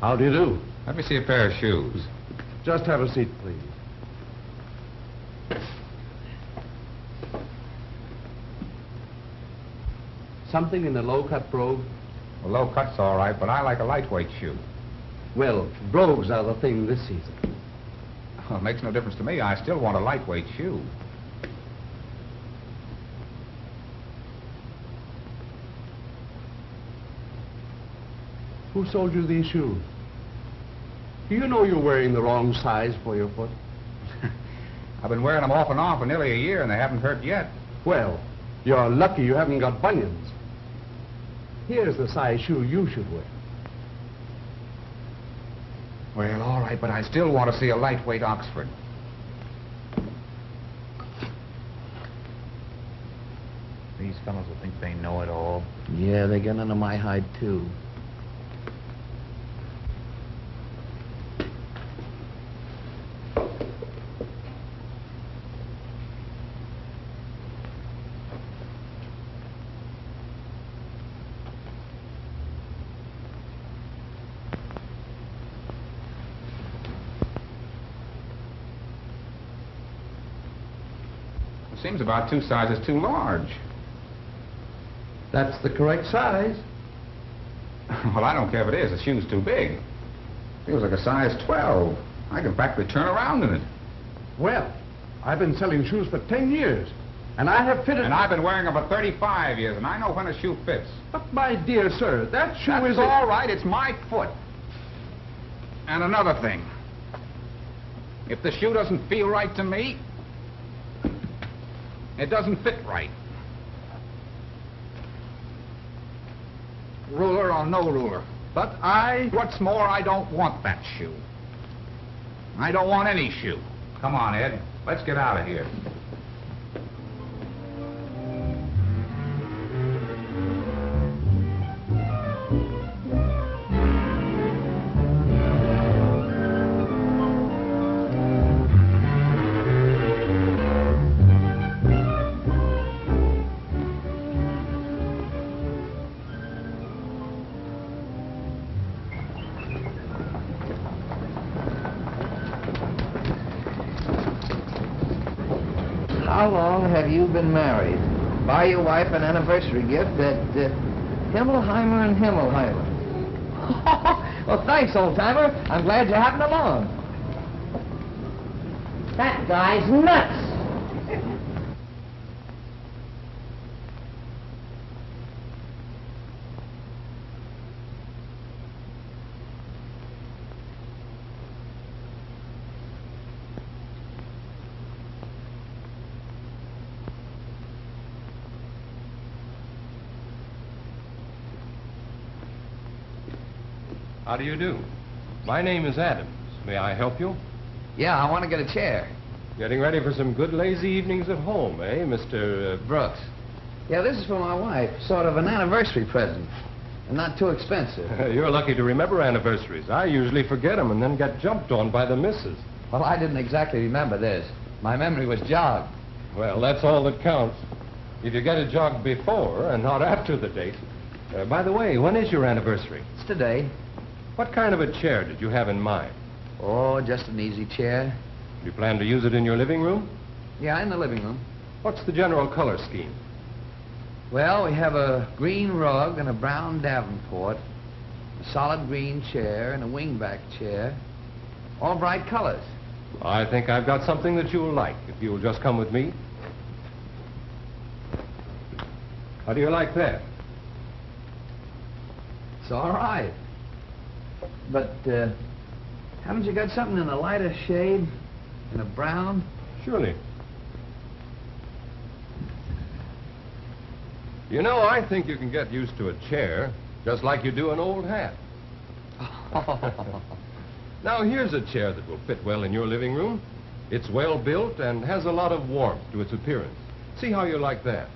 How do you do? Let me see a pair of shoes. Just have a seat, please. Something in the low-cut brogue? Well, low cut's all right, but I like a lightweight shoe. Well, brogues are the thing this season. Well, it makes no difference to me. I still want a lightweight shoe. Who sold you these shoes? Do you know you're wearing the wrong size for your foot? I've been wearing them off and on for nearly a year, and they haven't hurt yet. Well, you're lucky you haven't got bunions. Here's the size shoe you should wear. Well, all right, but I still want to see a lightweight Oxford. These fellows will think they know it all. Yeah, they get under my hide, too. Seems about 2 sizes too large. That's the correct size. Well, I don't care if it is. The shoe's too big. Feels like a size 12. I can practically turn around in it. Well, I've been selling shoes for 10 years, and I have fitted... And I've been wearing them for 35 years, and I know when a shoe fits. But, my dear sir, that shoe That's is... all right. It's my foot. And another thing. If the shoe doesn't feel right to me, it doesn't fit right. Ruler or no ruler. But what's more, I don't want that shoe. I don't want any shoe. Come on, Ed. Let's get out of here. How long have you been married? Buy your wife an anniversary gift at Himmelheimer and Himmelheimer. Well, thanks, old-timer. I'm glad you happened along. That guy's nuts. How do you do? My name is Adams. May I help you? Yeah, I want to get a chair. Getting ready for some good lazy evenings at home, eh, Mr. Brooks. Yeah, this is for my wife. Sort of an anniversary present. And not too expensive. You're lucky to remember anniversaries. I usually forget them and then get jumped on by the missus. Well, I didn't exactly remember this. My memory was jogged. Well, that's all that counts. If you get it jogged before and not after the date. By the way, when is your anniversary? It's today. What kind of a chair did you have in mind? Oh, just an easy chair. Do you plan to use it in your living room? Yeah, in the living room. What's the general color scheme? Well, we have a green rug and a brown Davenport, a solid green chair and a wingback chair. All bright colors. I think I've got something that you'll like, if you'll just come with me. How do you like that? It's all right. But, haven't you got something in a lighter shade? In a brown? Surely. You know, I think you can get used to a chair, just like you do an old hat. Now, here's a chair that will fit well in your living room. It's well built and has a lot of warmth to its appearance. See how you like that.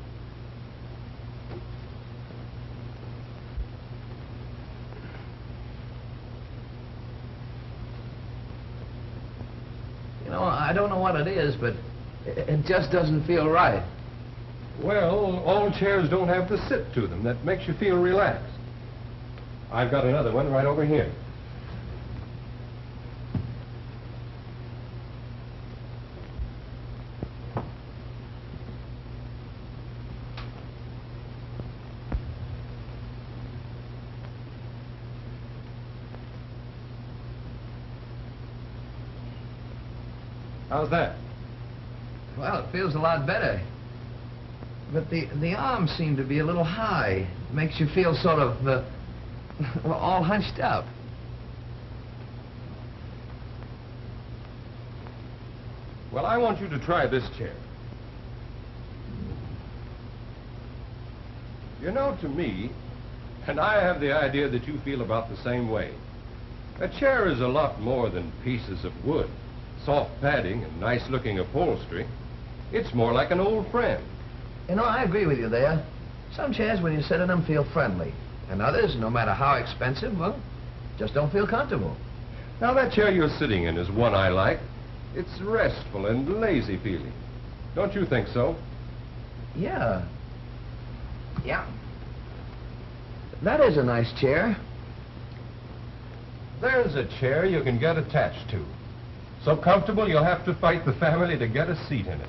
You know, I don't know what it is, but it just doesn't feel right. Well, all chairs don't have the sit to them. That makes you feel relaxed. I've got another one right over here. How's that? Well, it feels a lot better. But the arms seem to be a little high. Makes you feel sort of, well, all hunched up. Well, I want you to try this chair. You know, to me, and I have the idea that you feel about the same way, a chair is a lot more than pieces of wood, soft padding, and nice-looking upholstery. It's more like an old friend. You know, I agree with you there. Some chairs, when you sit in them, feel friendly. And others, no matter how expensive, well, just don't feel comfortable. Now, that chair you're sitting in is one I like. It's restful and lazy feeling. Don't you think so? Yeah. Yeah. That is a nice chair. There's a chair you can get attached to. So comfortable you'll have to fight the family to get a seat in it.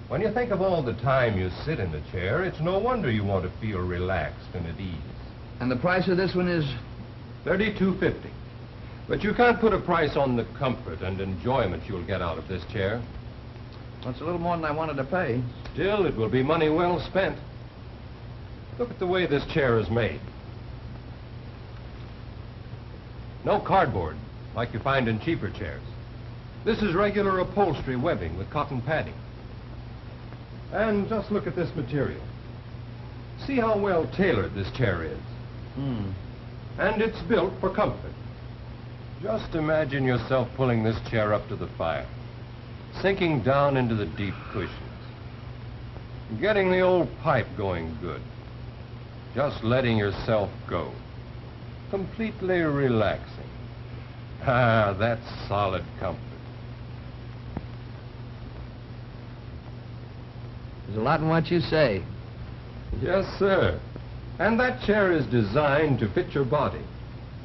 When you think of all the time you sit in the chair, it's no wonder you want to feel relaxed and at ease. And the price of this one is? $32.50. But you can't put a price on the comfort and enjoyment you'll get out of this chair. Well, it's a little more than I wanted to pay. Still, it will be money well spent. Look at the way this chair is made. No cardboard, like you find in cheaper chairs. This is regular upholstery webbing with cotton padding. And just look at this material. See how well tailored this chair is. And it's built for comfort. Just imagine yourself pulling this chair up to the fire, sinking down into the deep cushions, getting the old pipe going good, just letting yourself go, completely relaxing. Ah, that's solid comfort. There's a lot in what you say. Yes, sir. And that chair is designed to fit your body.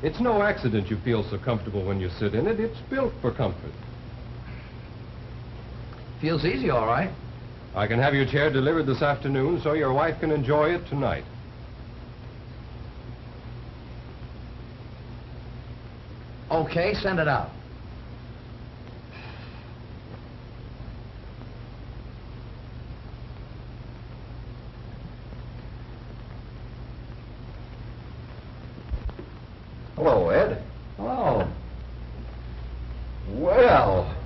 It's no accident you feel so comfortable when you sit in it. It's built for comfort. Feels easy, all right. I can have your chair delivered this afternoon so your wife can enjoy it tonight. Okay, send it out. Hello, Ed. Oh. Well,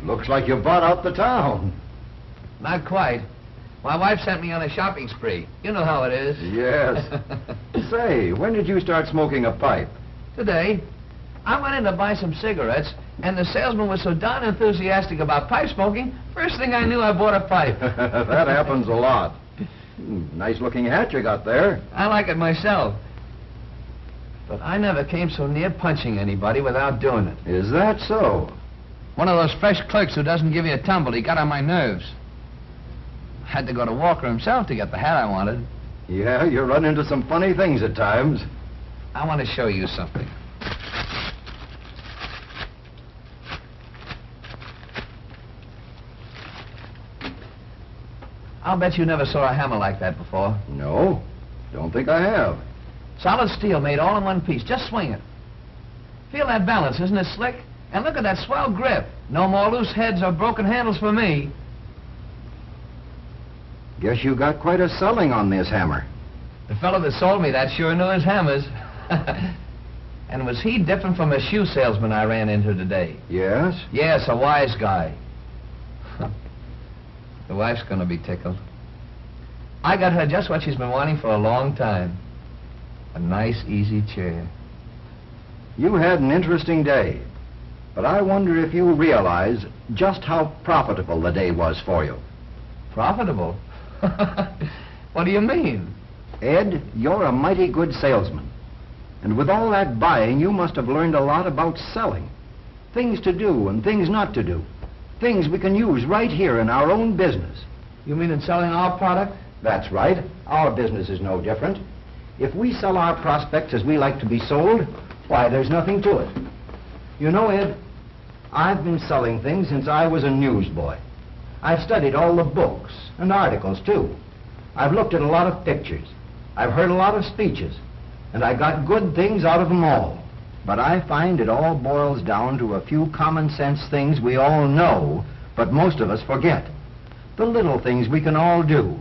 looks like you bought out the town. Not quite. My wife sent me on a shopping spree. You know how it is. Yes. Say, when did you start smoking a pipe? Today, I went in to buy some cigarettes, and the salesman was so darn enthusiastic about pipe smoking, first thing I knew I bought a pipe. That happens a lot. Nice-looking hat you got there. I like it myself. But I never came so near punching anybody without doing it. Is that so? One of those fresh clerks who doesn't give you a tumble, he got on my nerves. Had to go to Walker himself to get the hat I wanted. Yeah, you run into some funny things at times. I want to show you something. I'll bet you never saw a hammer like that before. No, don't think I have. Solid steel made all in one piece. Just swing it. Feel that balance, isn't it slick? And look at that swell grip. No more loose heads or broken handles for me. Guess you got quite a selling on this hammer. The fellow that sold me that sure knew his hammers. And was he different from a shoe salesman I ran into today? Yes? Yes, a wise guy. The wife's gonna be tickled. I got her just what she's been wanting for a long time. A nice, easy chair. You had an interesting day. But I wonder if you realize just how profitable the day was for you. Profitable? What do you mean? Ed, you're a mighty good salesman. And with all that buying, you must have learned a lot about selling. Things to do and things not to do. Things we can use right here in our own business. You mean in selling our product? That's right. Our business is no different. If we sell our prospects as we like to be sold, why, there's nothing to it. You know, Ed, I've been selling things since I was a newsboy. I've studied all the books and articles, too. I've looked at a lot of pictures. I've heard a lot of speeches. And I got good things out of them all. But I find it all boils down to a few common sense things we all know, but most of us forget. The little things we can all do.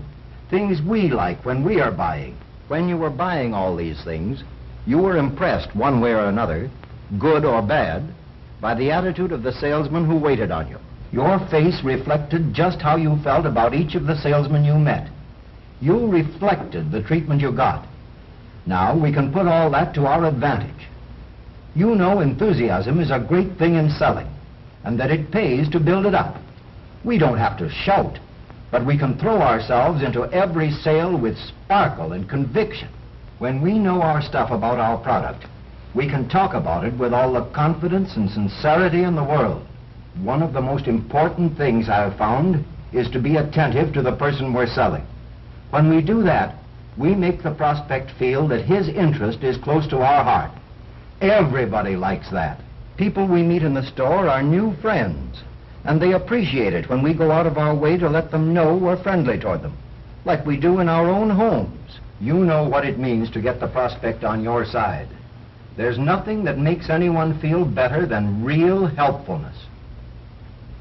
Things we like when we are buying. When you were buying all these things, you were impressed one way or another, good or bad, by the attitude of the salesman who waited on you. Your face reflected just how you felt about each of the salesmen you met. You reflected the treatment you got. Now we can put all that to our advantage. You know enthusiasm is a great thing in selling, and that it pays to build it up. We don't have to shout, but we can throw ourselves into every sale with sparkle and conviction. When we know our stuff about our product, we can talk about it with all the confidence and sincerity in the world. One of the most important things I have found is to be attentive to the person we're selling. When we do that, we make the prospect feel that his interest is close to our heart. Everybody likes that. People we meet in the store are new friends, and they appreciate it when we go out of our way to let them know we're friendly toward them, like we do in our own homes. You know what it means to get the prospect on your side. There's nothing that makes anyone feel better than real helpfulness.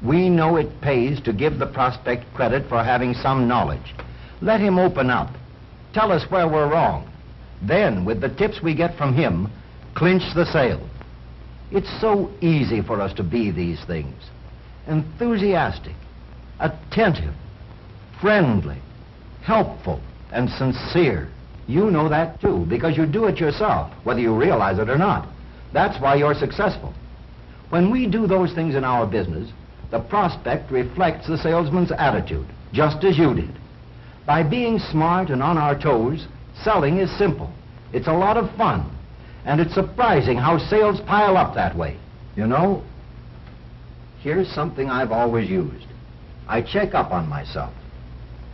We know it pays to give the prospect credit for having some knowledge. Let him open up. Tell us where we're wrong. Then, with the tips we get from him, clinch the sale. It's so easy for us to be these things. Enthusiastic, attentive, friendly, helpful, and sincere. You know that too, because you do it yourself, whether you realize it or not. That's why you're successful. When we do those things in our business, the prospect reflects the salesman's attitude, just as you did. By being smart and on our toes, selling is simple. It's a lot of fun, and it's surprising how sales pile up that way. You know, here's something I've always used. I check up on myself.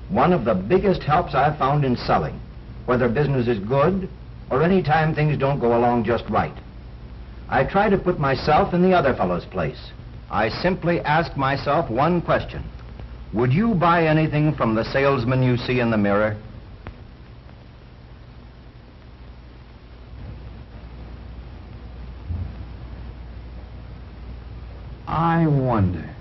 One of the biggest helps I've found in selling, whether business is good or any time things don't go along just right. I try to put myself in the other fellow's place. I simply ask myself one question. Would you buy anything from the salesman you see in the mirror? I wonder.